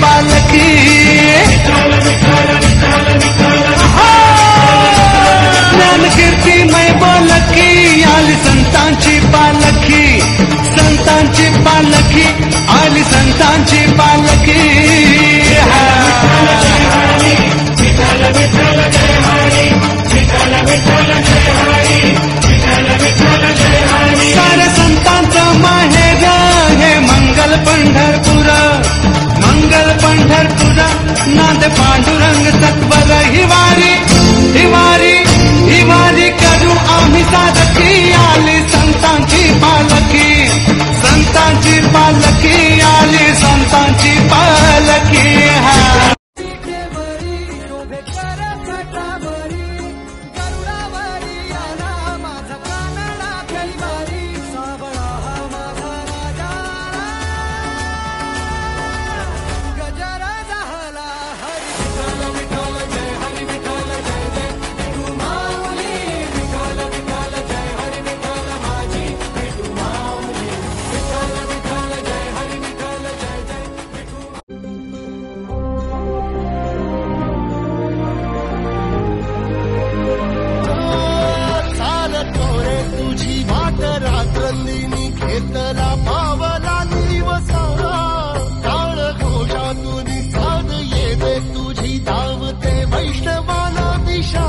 पालखी ज्ञानकीर्तीमय बोलकी आली संतांची पालखी संतांची पालखी आली संतांची पालखी सारे संतांचं माहेर हे मंगल पंढरपूर नांद पांडुरंग सत्वर हिवारी हिवारी हिवारी करू आम्ही साधकी आली संतांची पालखी आली संतांची पालखी घेतला पावला दिवसा काळ घोषातून साध येते तुझी धावते वैष्णवाला दिशा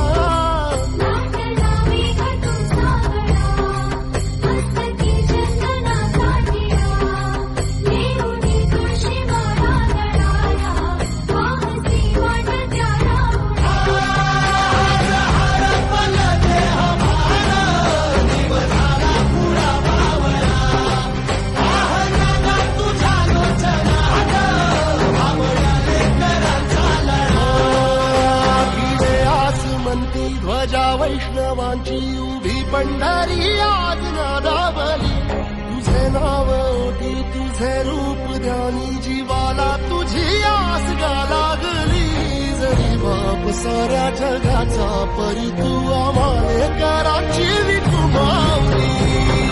ध्वजा वैष्णवांची उभी पंढरी आज नादावली तुझे नाव ओटी तुझे रूप ध्यानी जीवाला तुझी आस गा लागली जरी बाप साऱ्या जगाचा परी तू आम्हाले कराची विठू माऊली